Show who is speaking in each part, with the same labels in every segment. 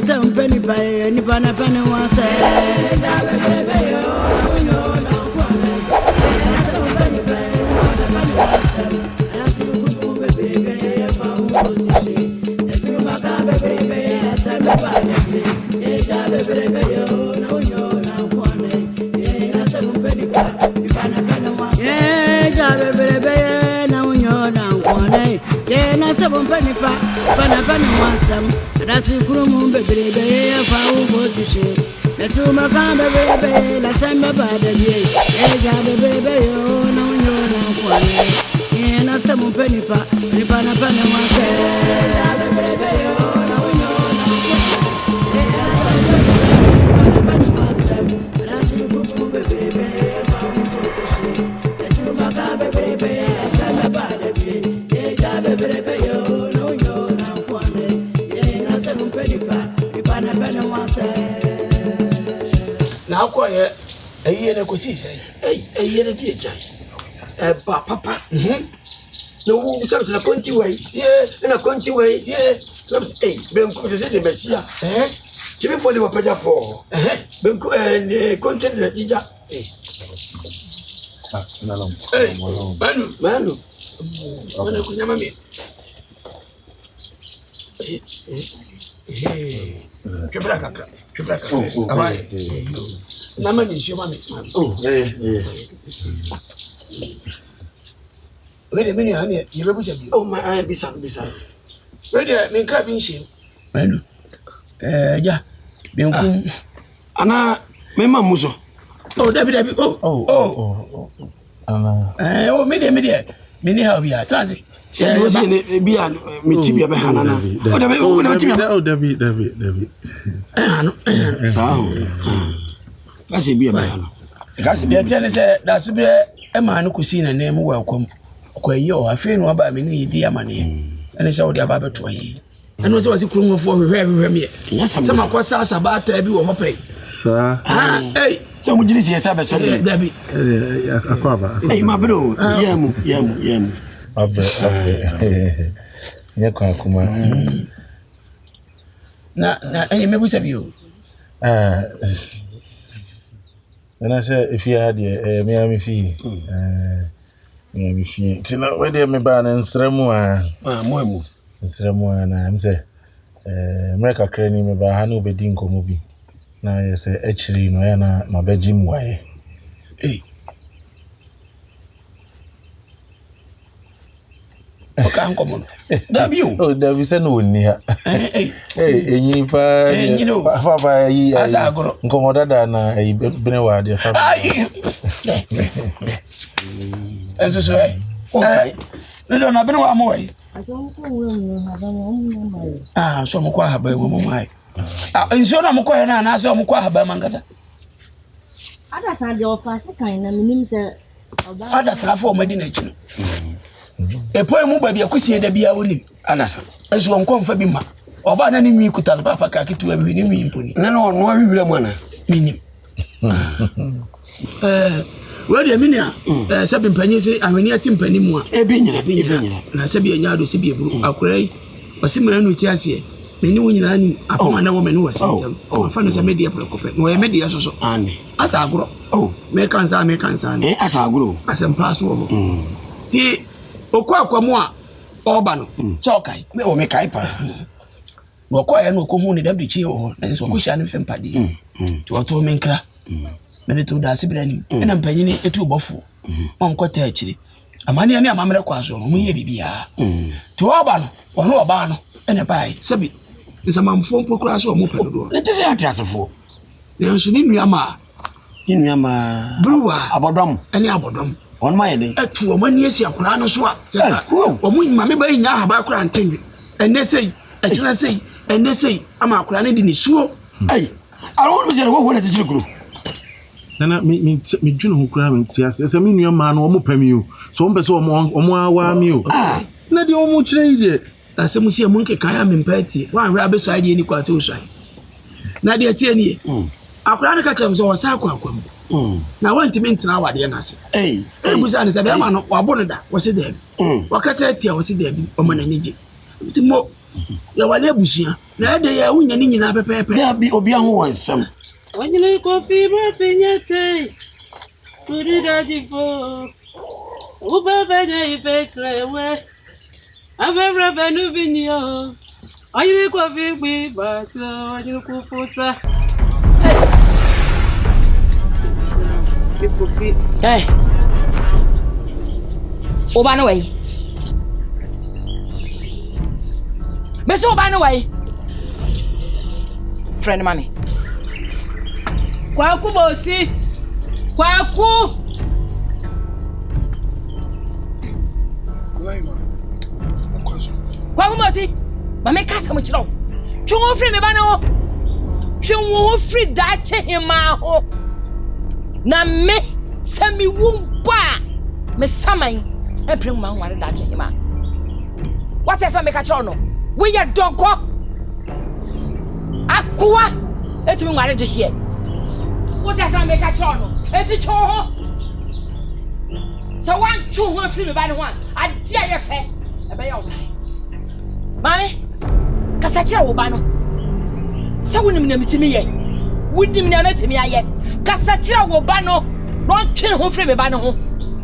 Speaker 1: some penny pie, any pana penny was said. Seven penny pa, penny once them. That's the room, baby, if I will to share. The two my baby, let's send my body. Baby, oh, no, you're not one. Yeah, seven penny pa, penny once.
Speaker 2: Now, quiet a year and a say, a year and a teacher. Papa, no, something a country way, yeah, in a country way, yeah. Ben Cousins, the Machia, eh? Jimmy for the Wapaya for, eh? Benco and content the teacher. Manu, Quebraca. Namani, she mammy. Oh, wait a minute, honey. You represent me. Oh, my eye be some beside. Ready, me cabin she. Manu. Yeah. Bianco. Anna, Mamma Muso. Oh, Debbie. Oh, media. Many how we are transit. Say, was in a beer, me tibia behanana. Oh, Debbie. Sound. That's a beer behana. That's a beer, a man who could see a name welcome. Quayo, I feel no about me, dear money. And it's all the Baba to ye. And was a crew for very yes, some of what's us about to be over pay. Sir, hey, so would you see a Sabbath, Debbie? Hey, my bro, yam.
Speaker 3: Yakuma.
Speaker 2: Now, any members of you?
Speaker 3: And I said, if you had a Miami fee, to know whether me ban and Sramua, and I'm say, America craning me by Hanu Bedinko movie. Now, you say, actually, no, my bedroom way.
Speaker 2: Hey. Uncommon. W.
Speaker 3: Oh, there is no near. Hey, you know, Papa, as I go, Commodana, a Benewa, dear.
Speaker 2: As I say, okay. No, no, I've been one more. I don't know. Ah, so Mukwa by woman. And so I'm quite an answer Mukwa by Mangata.
Speaker 4: Others are the officer kind of names.
Speaker 2: Others are for meditation. A poem by a cussy de be a willing. Anasa, as one come for Bima. Or by any me could tell Papa Kaki to every me pony. No, we will want meaning. Well, the minia, Sabin Penny, I mean, near Tim Penny more. A binny, and I said, be a yard of Sibi, a cray, or similar with Tiasia. Many women upon a woman who was them. Oh, fun as a media preoccupant, no, a media so. And as I grow, oh, make answer, as I grow, as I'm past over. Tea. Okwa mwa obano chokai me o mekaipa okwa ya no ko hu ni dabdi chi o na so ko sha ne fempade to oto menkra me to da sibrani na mpanyini etu bofo on kwata akiri amane ne amamre kwa so mo ye bibia to obano ono oba no ene bai sabi nsamamfo mpokura so mo pedo ne tese atiasefo ne so ni nuama bruwa abodom ene abodom on my day. At 2 years, your Kurano swap. Or when Mammy Bay Yahaba Cranting, and they say, and they say, I'm a cranny in his shoe. Hey, I don't know what it is.
Speaker 3: Then I mean, me, June, who crammed, yes, as a minion man or mopemu, so on beso among you. Ah, not the almost lady. As a monsieur monkey can in petty, one rabbit side in equal suicide. Nadia Tierney, a cranicatums or a saquacum. Now, one to mint now at the answer. Eh, it was an man or Bonada, was it there? What can I tell was it there? Or man energy. Some more. You were never here.
Speaker 2: na de ya wunya ni nyina pepepe
Speaker 5: da bi obi aho wansam
Speaker 6: wanyele kofi ba finyete kuri dadi fo uba venya ife krewe avevra venu vinyo wanyele kofi gbi bato wanyele kufusa kofi
Speaker 7: oba no way Bese oba no way friend mami
Speaker 6: Kwaku bosi Kwaku
Speaker 7: Kwaku bosi mami kasa mo chiro Chunwo free me ba no Chunwo free da che hima ho Na me se mi wumba me saman e prem ma nware da che hima What else make a chiro no we ya donko Akwa eti mi nware de hie What else make a chiro no eti cho ho So one chu ho free me ba no one adia ye fe e be ya o Mami kasa chira wo ba no Se wonim na mitimi ye wonim na metimi aye kasa chira wo ba no don twen ho free me ba no ho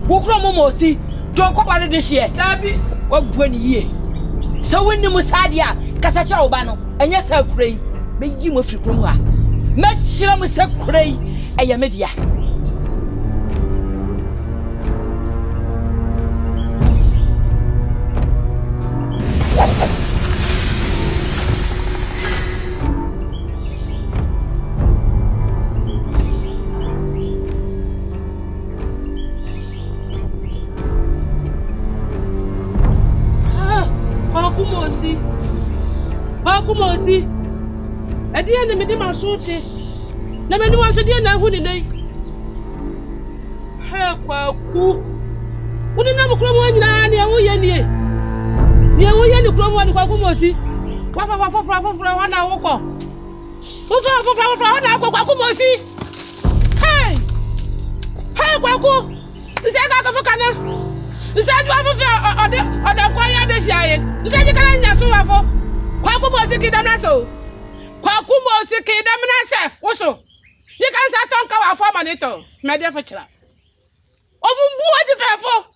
Speaker 7: wo kro mo mosi donko ba de hie
Speaker 6: Dabi
Speaker 7: wa bua ni ye Se wonim sadia kasa chira wo ba no enya sa kurai me yi mo free krom ha me chira mo sa kurai eye media
Speaker 6: Kwakumosi Edia ne mede masote na meni wanso dia na hu ni nei ha kwaku Woni na mukro mo nyina ne wo ye nie ne wo ye ni kro mo ni Kwakumosi wa foforo wa na wo ko wo foforo wa na wo Kwakumosi hey Kwaku nse ka foka na nse du afofo ode kwa ya de siaye nse ji kana nya so wafo Kwakumosi kidamna so Kwakumosi kidamna se woso ni kan sa tonka wa fo manito me de fo kira obumbu odi fefo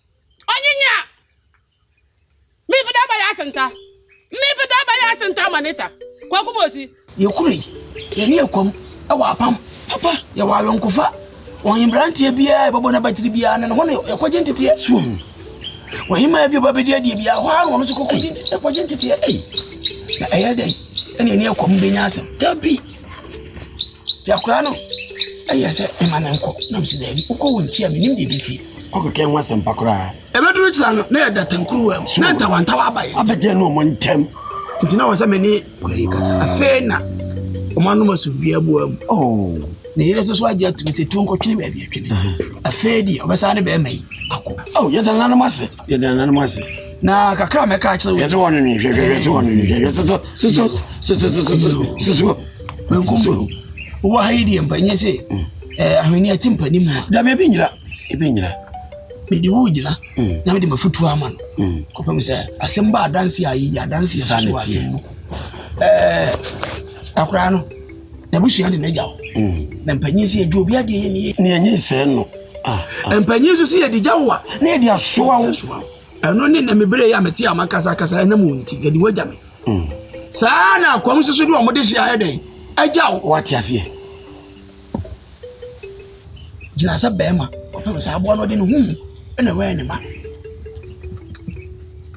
Speaker 6: onyinya mi fida ba ya senta manita Kwakumosi
Speaker 2: Yekuri ye ne ekom e wa pam papa ye wa yonkofa won brante bia e bobo na batiri bia na ho ne ekwaje ntete suom wahima bia babedi adi bia ho anu no ko kwaje ekwaje ntete na ayade ene ne ekom benya asem dabi ti akura no ayese emanenko na msidabi uko wonti a menim de bisi
Speaker 5: okeke nwasem pakura
Speaker 2: ebeduru chira no na yada tankuru wa na ntawantawa abaye
Speaker 5: abede no mo ntem
Speaker 2: ntina wasa meni kure kasa afena omanu masu bia buam na yere so aje atumi se tunko twini ba bia twini afedi obesa ne be mai ako
Speaker 5: yeda nanu mase
Speaker 2: na kakra meka akire
Speaker 5: yeso wonu ni hwehwe so
Speaker 2: wenkumbu wo haidi empanye se ahweni atimpani mu
Speaker 5: da be binyira
Speaker 2: medi wo gina na medi mafutu ama no kopam se asemba adanse ayi adanse so asembu akra no na busu de na gyawo na mpanyin se adwo obi ade ye
Speaker 5: ne enyi se no
Speaker 2: mpanyin so se de gyawo a
Speaker 5: na de asoa wo
Speaker 2: eno ne na mebere ya meti amakasa kasa na mu nti de wagya me saa na akwam so de o mo de hia den agyawo
Speaker 5: wati afie
Speaker 2: gina sa bema kopam se abo no de no hu ena we ne ma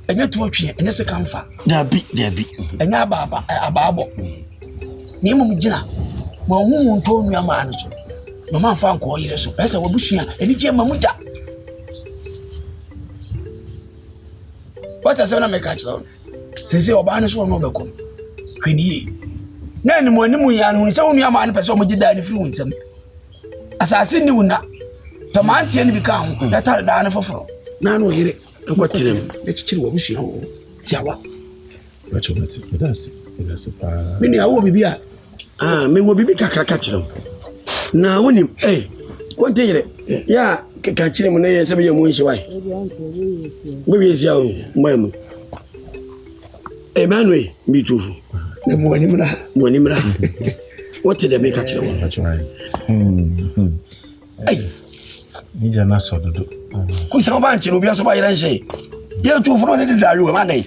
Speaker 2: enya to twe enya se kanfa
Speaker 5: dabi
Speaker 2: enya ababo ni mu gina mo hu nto nua ma no so mama fa nko yire so pesa wabusua eni je ma muja wata se na meka chiro sese oba no so no bekom hwini na ni mo animu ya no se nua ma no pesa mo gida ni fi wunsam asase ni wuna tomantie ni bi ka ho data da na foforo na no yire
Speaker 5: enkwatire
Speaker 2: me chichiri wabusua ho tiawa
Speaker 3: wacho mati that's pa
Speaker 2: mini awo bibia
Speaker 5: me wo bibi kakra ka kire na wonim konte yire ya ka kire mu na ye se be ye mu nshi wai be bi esi awo mamu Emmanuel mitufu na monimra what did they make a child? Hey,
Speaker 3: Nija na so dodo.
Speaker 5: Ku se oba nchi no bia so ba yere nche. Ye tu fo no de daru ma nei.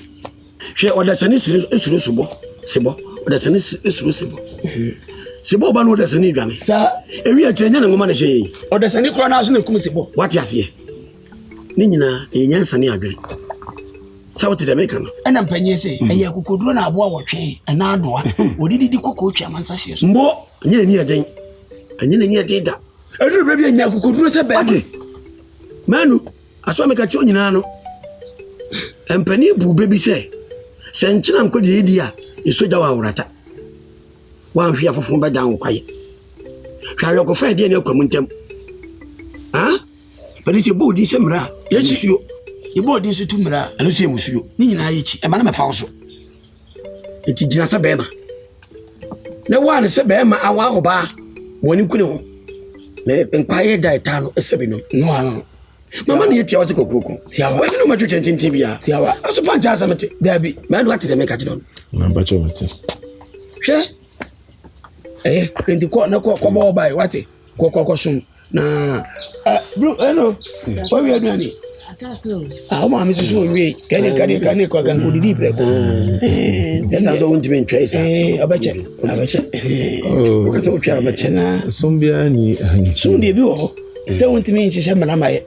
Speaker 5: Hwe odasani esuru subo, sebo. Odasani esuru sebo. Sebo ba no odasani dwane.
Speaker 2: Sa
Speaker 5: ewi a kirenya na ngoma na hye.
Speaker 2: odasani kura na so na kum sebo.
Speaker 5: What ase? Ni nyina enyansa ne adwere. Sa what did they make no?
Speaker 2: Ana mpanye se eye kokoduro na aboa wotwe ana adoa. Odididi kokko twa mansa hye so.
Speaker 5: Mbo nyina ni aden. Anyina ni aden da.
Speaker 2: Edu bra bia nya kokoduro se be.
Speaker 5: Manu, aswa meka ti onyina no. Empani bu bebi se. Se nchina nkodi edi a, esoja wa awrata. Wa nhwe afofo be dan kwaye. Hwa yo ko fa de ne kwamu ntem. Ha? Bani se bo di se mra, ye chisuo.
Speaker 2: Ye bo di so tumra.
Speaker 5: Anu se musuo.
Speaker 2: Ni nyina ye chi.
Speaker 5: E ma na me fa so. Enti gina se be ma. Ne wa ne se be ma awa oba. Woni kune ho. Ne nkwaye da eta no esebe no.
Speaker 2: No ano.
Speaker 5: Mama ni etia wase kokoko.
Speaker 2: Tiawa.
Speaker 5: Wa no matwe tenten bia.
Speaker 2: Tiawa.
Speaker 5: Aso pancha asamete.
Speaker 2: Dabi.
Speaker 5: Man what did they make a child?
Speaker 3: Na bacho mate.
Speaker 5: Hwe.
Speaker 2: Enti ko na ko ba obai wate. Ko sum. Na bro, hello. What we are doing? O ma mi susu owie. Kane ko gan ko didi breko.
Speaker 5: Esa so wonti men twa isa.
Speaker 2: Abache.
Speaker 5: O ka so twa abache na.
Speaker 3: Sombia ni ahin.
Speaker 2: Sum de bi wo. Se wonti men hyehyɛ malamaye.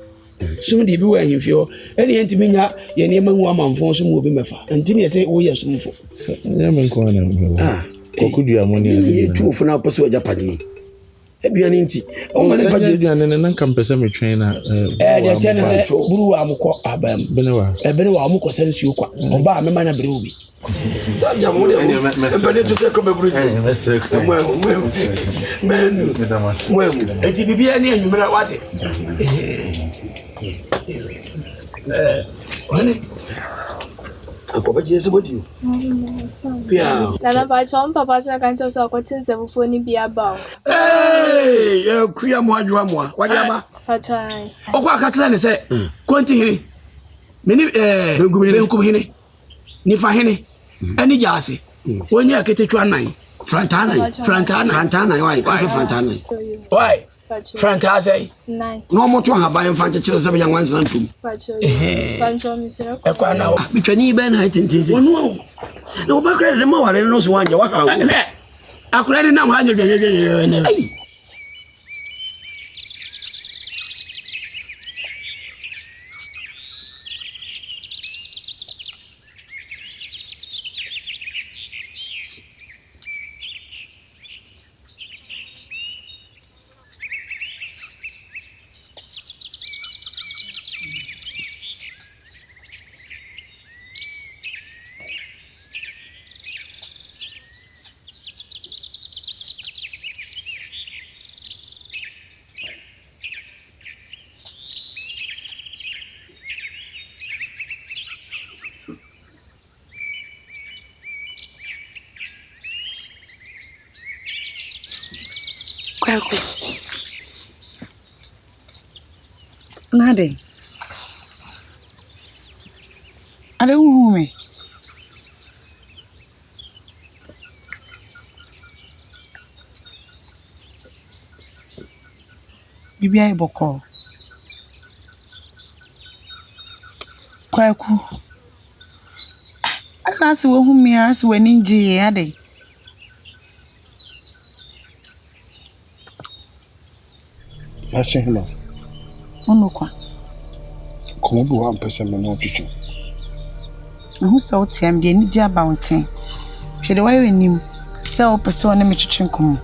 Speaker 2: Sum de bi wo ahimfio. Ene enti menya ye ne manwu amanfo so mu obi mefa. Enti ne se wo ye sumfo.
Speaker 3: Nya men ko na. Kokudua mo ni
Speaker 5: ye tuofo na poso ajapade. Eduane nti. O ma ne fa je
Speaker 3: eduane ne nan kan pese me twen na
Speaker 2: de tiane se buru wa amukọ abam.
Speaker 3: Benewa.
Speaker 2: Bene wa amukọ se nsuo kwa. Oba me ma na bere obi.
Speaker 5: Saja mo le. Empade to se ko be buru. Mwemu.
Speaker 2: Enti bibia ne anwumra wate. Wani
Speaker 5: Akoba je se bodi. Pia.
Speaker 8: Nana ba chom papa sa kan cho so ko tin se fufu ni bia ba.
Speaker 5: Eh, kuya mo adwa mo. Wadi aba.
Speaker 8: Fa chai.
Speaker 2: okwa akatla ne se konti hene. Meni benkum hene. Ni fa hene. Ani jase. Wonye aketetwa nan.
Speaker 5: Frantana. Why? Frantana.
Speaker 2: Why? Franta say.
Speaker 8: Nine.
Speaker 5: No mo to ha ba en fante chiro se be yan wansan tum.
Speaker 8: Fa chai. Fancho mi se ko.
Speaker 2: Ekwa na
Speaker 5: Bitwani ben ha tintin.
Speaker 2: wonu.
Speaker 5: Na oba kra de ma ware no so wanje wa ka.
Speaker 2: Akura de na ho anyo dwedwedwe.
Speaker 9: Kwako. Nade. Ade uhume. Bibia iboko. Kwako. Anasi wohumi asi weninji ade.
Speaker 10: Hima.
Speaker 9: Onukwa.
Speaker 10: Komo bi wa mpese me no twetwe.
Speaker 9: Ahu sa otiam bi ani dia ba wonten. Hwede wa yenim sa opese one me twetwe nkomo.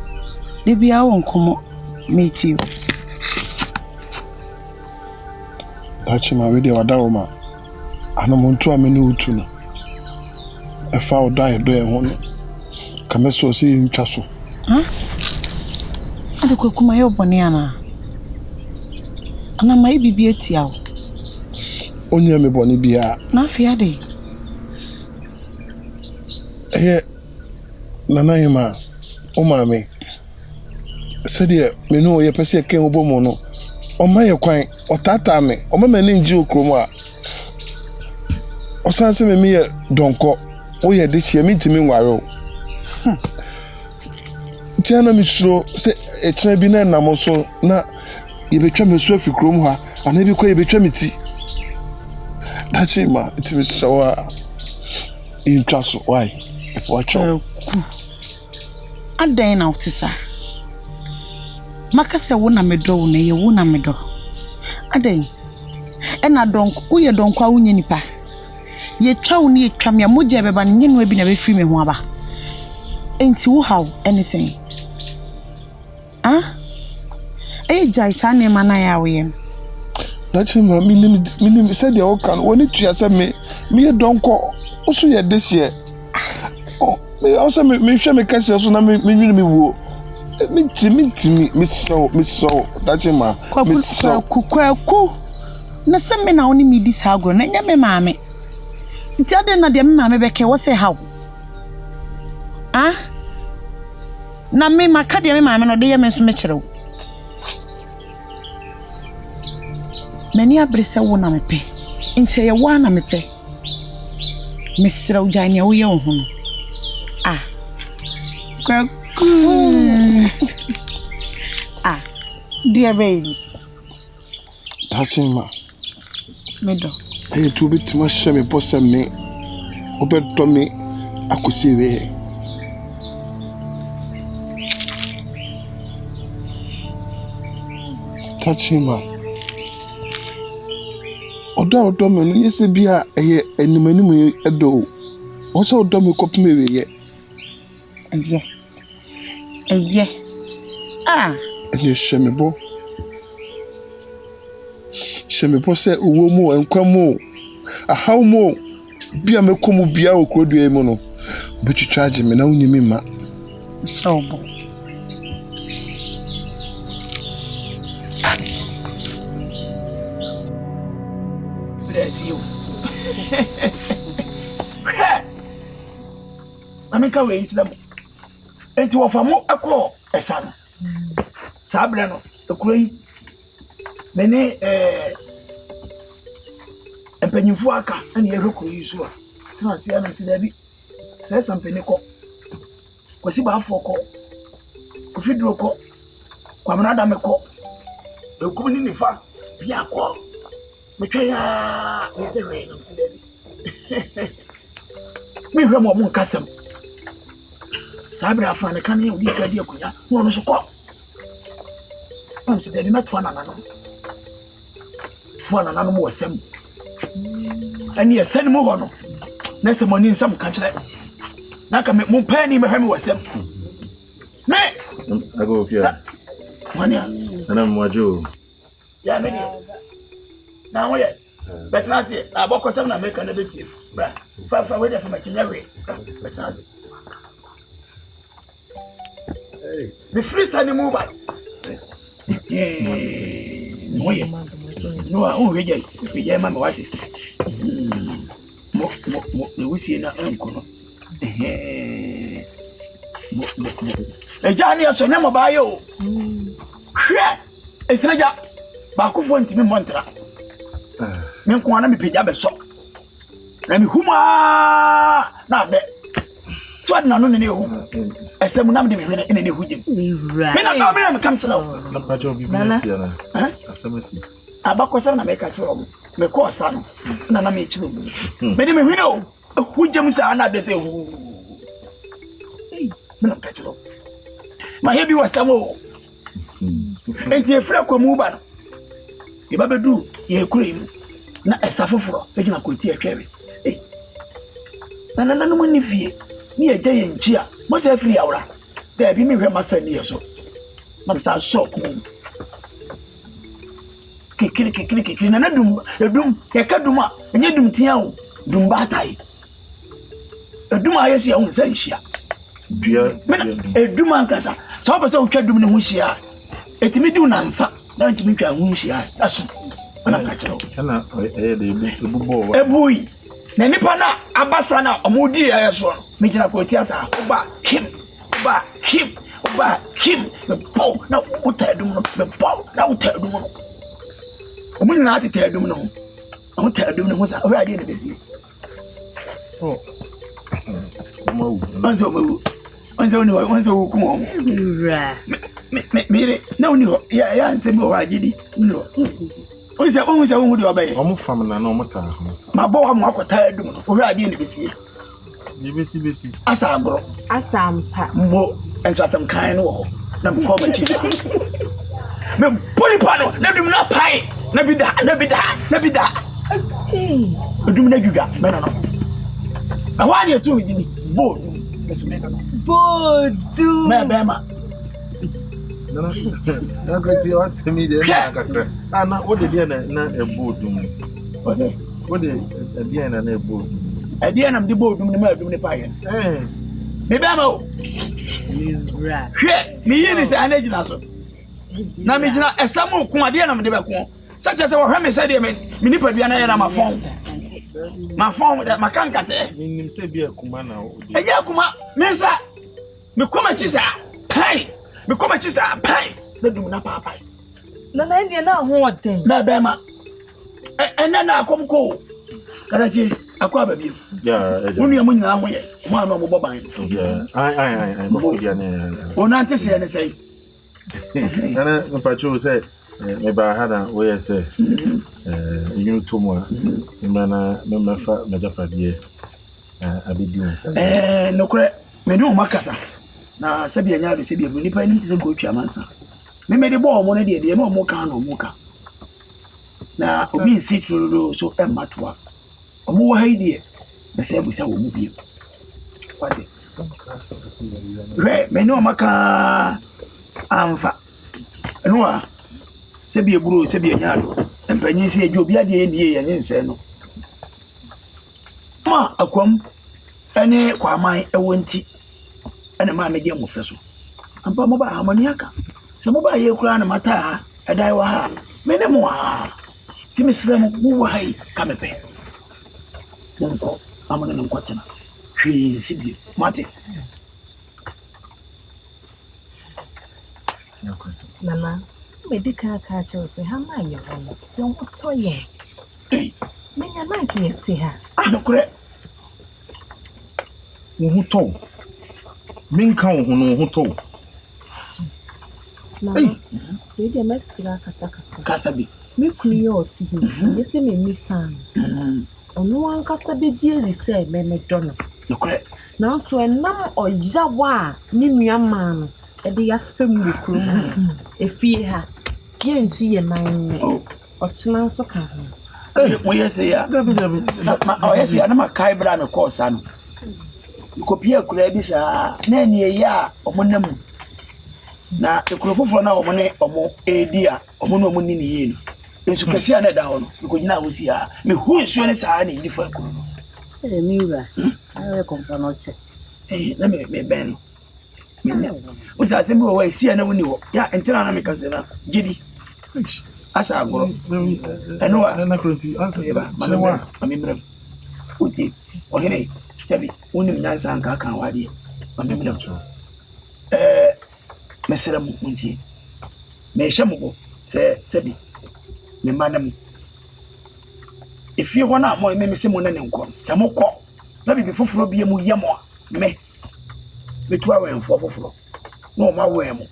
Speaker 9: De bia wo nkomo meti.
Speaker 10: Achima we de wadawo ma. Ano montu ameni utu no. Efa odai do e ho no. Kameso si ntwa so.
Speaker 9: Ade kokuma ye obone ana. Ana mai bibi etia wo.
Speaker 10: Onye me boni bia.
Speaker 9: Na afia de.
Speaker 10: Nana Hima, o mame. Said me no ye pese ken obomo no. O ma ye kwan, o tata me, o ma mani nji okromo a. O san se me ye donko, o ye de hie mi ntimi nware o. Tiana misro se ekyena bi na nam so na yebetwa meso afi krom ha ana bi kwa yebetwa meti dachi ma itimi sawa intwaso why watch
Speaker 9: adan na otisa maka se wo na medro wo na ye wo na medro adan ena donko wo ye donko a wonye nipa ye twa wo ni etwa me moje beba nye no bi na be firi me ho aba enti wo haw anything jai sane mana ya we
Speaker 10: dachi ma minim said the okan woni tua se me donko oso ye desie me also me hwe me kase so na me nwini me wuo me so dachi ma me so
Speaker 9: kwaku na se me na oni mi di sagro na nya me maame nti ade na de me maame beke wo se haw na me maka de me maame no de ye me so me kirew mani abrese wo na mepe nti ye wo na mepe mesrew jani wo ye wo ho kwaku dear baby
Speaker 10: dachi ma
Speaker 9: medo
Speaker 10: tu bit ma sheme posem me obedo me akosi we dachi ma odo me no yese bia eye animanimu edo o so odo me kopme we ye
Speaker 9: eye
Speaker 10: ene sheme bo se uwo mu enkwamo ahaw mu bia mekomu bia okrodua mu no betwitwaje me na unyimi ma
Speaker 9: sobo
Speaker 2: Ameka we ntina enti wo famu akọ esa no sabre no ekuro yi mene empanyimfu aka ani ye hwekuro yi so a tena sia na sia bi se sampeni ko kwasi ba afọ ko ofidro ko kwamna da me ko ekum ni nifa bia ko metwa ya ni se we no sia bi mi hwe mo mu kasam sabre afa na kan ye odi ka di akunya no so ko am se de met fana nanu mo wasem ani esen mo ho no na se mo ni nsam ka kire na ka mo pa ni me hwe me wasem me
Speaker 3: ago fia
Speaker 2: mania
Speaker 3: ana mwajo
Speaker 2: ya me ni na wo ye betnati aboko sem na me ka na be tie bra fa we de fa ma kinya we betnati the free sani move by no I won't reject we mama watch it mo we see na enko no ejani aso na mo ba yo hwe esinaja ba ko fo ntimi montra me nko na me peja be so na me huma na be so na no ne hu esem nam de me hwe ne hu jim me na ka me kam tla
Speaker 3: na pa jo bi na asamati
Speaker 2: abakosa na me ka tro me ko sa no na me chibu me de me hwe no hu jim sa na de se hu me na ka tro ma he bi wasamo enti e fra kwa mu ba no e ba bedu ye kure mu na esafoforo e gina koti atwawe na no mo ni fie ni e je nchi a mo se firi awra da bi mi hwe masa ni yeso ma sa so ko kikiri na dum e ka dum a enye dum tia o dum ba tai dum a yesi a hu se nhia dum an kasa so ba so twa dum ne hu hia etimi di unansa na ntimi twa hu hia aso na ka kiro
Speaker 3: ana de ebubo
Speaker 2: ebui na nipa na abasa na omudi ya so me gina ko tiata oba him me pau na utadum no me pau na utadum no omuni na ati tadum no o tadum no sa o ade ne besi
Speaker 3: mawu
Speaker 2: anzo mawu onse oni onse ku mo me na oni ho ya nse mi ho agidi no onse wo de obaye
Speaker 3: omo fam na no mota
Speaker 2: ma bo wa mo akota adum o hwa ade ne besie
Speaker 3: ni besi
Speaker 2: asambro
Speaker 9: asampa
Speaker 2: mbo enso asam kan no ho na ko ma chi me poli pano na dum na pai na bida dum na juga me no awani etu mi dini bo bodu me bema
Speaker 3: na kweti o se mi de na kakra ana o de dia na ebodu mu o de dia na ebodu
Speaker 2: dia na mdi bodu ni ma dum ni pai me bema o mi yini se anaji na so na mi jina esamu ku ade na mde be ku sacha se wo hwe me se de me nipa bia na ye na mafon ma kanka se
Speaker 3: nim se bia kuma na o
Speaker 2: de ya kuma mensa me kuma chisa pai na dum na papa
Speaker 9: na ndi na ho oden
Speaker 2: na be ma na akom ko kada chi akwa ba bi
Speaker 3: ya
Speaker 2: unu amu nyina ho ye mo anu mo boban
Speaker 3: ai mo ko dia ne
Speaker 2: ona ante se ne sei
Speaker 3: ana mpacho se me ba hada we say you to mo imana me mafa me jafa die abedi
Speaker 2: no kure me no makasa na sabi anya be sabi bu nipa ni se go twa mansa me de bo mo na de no mo ka no mo ka na obi si turu so ematoa omo wa haidie be se bu sa wo mu bi wade me no maka amfa no sebi eburu sebi enyado empanyi se ejo bia de nie ye nyense no ma akwam ene kwaman ewo nti ene ma meje mo feso ampa mo ba amani aka se mo ba ye kura na mata ha edai wa ha me ne mo ha ti me sire mo bu wa hai ka me pe mo amana no kwatena hwi sibi mate
Speaker 9: nana medical culture se ha ma ye hono yo to ye me nya na ki se ha
Speaker 2: adokure
Speaker 3: wo to min kan wo to
Speaker 9: nana we de mesira kasa bi me kunu yo ti hi ye se me misan onu an kasa be die ri se me dono
Speaker 2: dokure
Speaker 9: na so enam oyawa ni nua ma no e de ya fam ni kuro efie ha ye nti ye nan o tena so ka ho
Speaker 2: mo yesi ya ma o yesi ya na makai bra me course ano kopia kura bi sa na ni ya omonam na ekurofofo na omone omo edia omo no omoni ni yenu ensu kesi ana da ho no ko gina ho si ya me hu nsu ne sa na ni fa kuro no
Speaker 1: miura awe komponoche
Speaker 2: na me ben o ta sembo wa si ana woni ho ya entina na me kase na gidi asa agoro eno wa
Speaker 3: na kronti ansa
Speaker 2: eba malewa amimrem uti ohene tabi unim nyansa anka kan wadi amimrem mesera mu unti me hyemugo sebi me manam ifie ho na mo me se mo na ne nko se mo kọ na bibi foforo bia mu yemo me betu awen foforo no ma we mo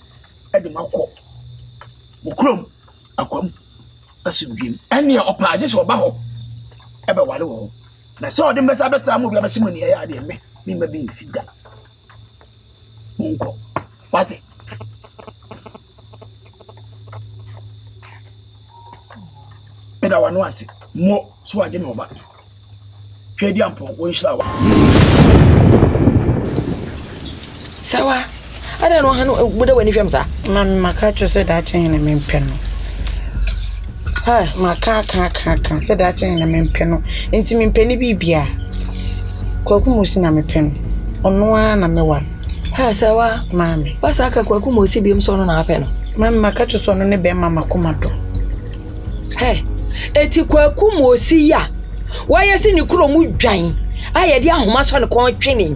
Speaker 2: edi makọ mo krom akwam asubiem ene opa ade so ba ho ebe wale wo na so ode mbesa beta mo bia ba shimo ne ya ade me mi ma bi nsiga nko pati eda wanu ase mo so ade no ba twedi ampo wo nhira wa
Speaker 7: sawa ada no hanu buda wani fam sa
Speaker 9: mama makacho se da chen na mempe no ha maka se da chen na mempe no enti mempe ni bibia kwaku mosi na mempe no ono a na mewa
Speaker 7: ha sawa
Speaker 9: mami
Speaker 7: basa aka kwaku mosi biem so no na ape no
Speaker 9: mama makacho so no ne be mama komado
Speaker 7: he eti kwaku mosi ya waya si ni kuro mu dwan aye de ahoma so ne kon twene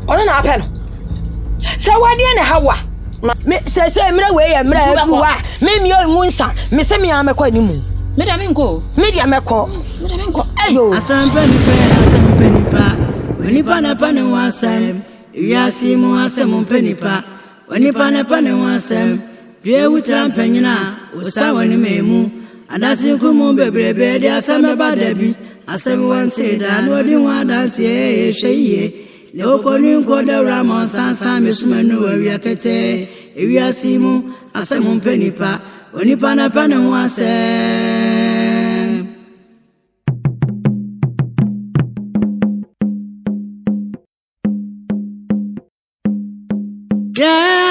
Speaker 7: ono na ape no sawa de ne hawa
Speaker 11: me se mra we ya mra aguwa me mi onwu nsa me se mi amekọ animu
Speaker 6: me da me nko
Speaker 11: ayo
Speaker 1: asampa ni pa wani pa na pa ne wasam wiase mu asɛm mpanipa onipa ne pa ne ho asɛm due wuta mpanyina usa wani memu adase kumu bebrebe de asɛm bɛba da bi asɛm wante da no di ho adase hwɛyie le okoni nko da ramon sansan mesumanu awia kete wiase mu asɛm mpanipa onipa ne pa ne ho asɛm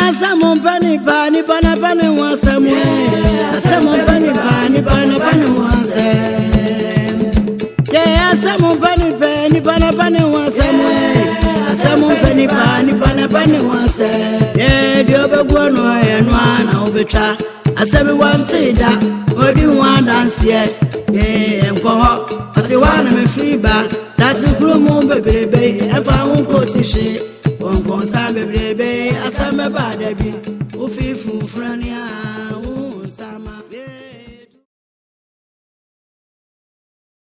Speaker 1: Asam panipa ni pana pana wasam asam panipa ni pana pana wasam asam panipa ni pana pana wasam asam panipa ni pana pana wasam dio begwo no eno ana obetwa asam wante da odi wan dance enko ho ati wana me fiba that's krumo bebrebe efa hun kosihye Kon sa bebrebe asamba ba da bi o fi fu frania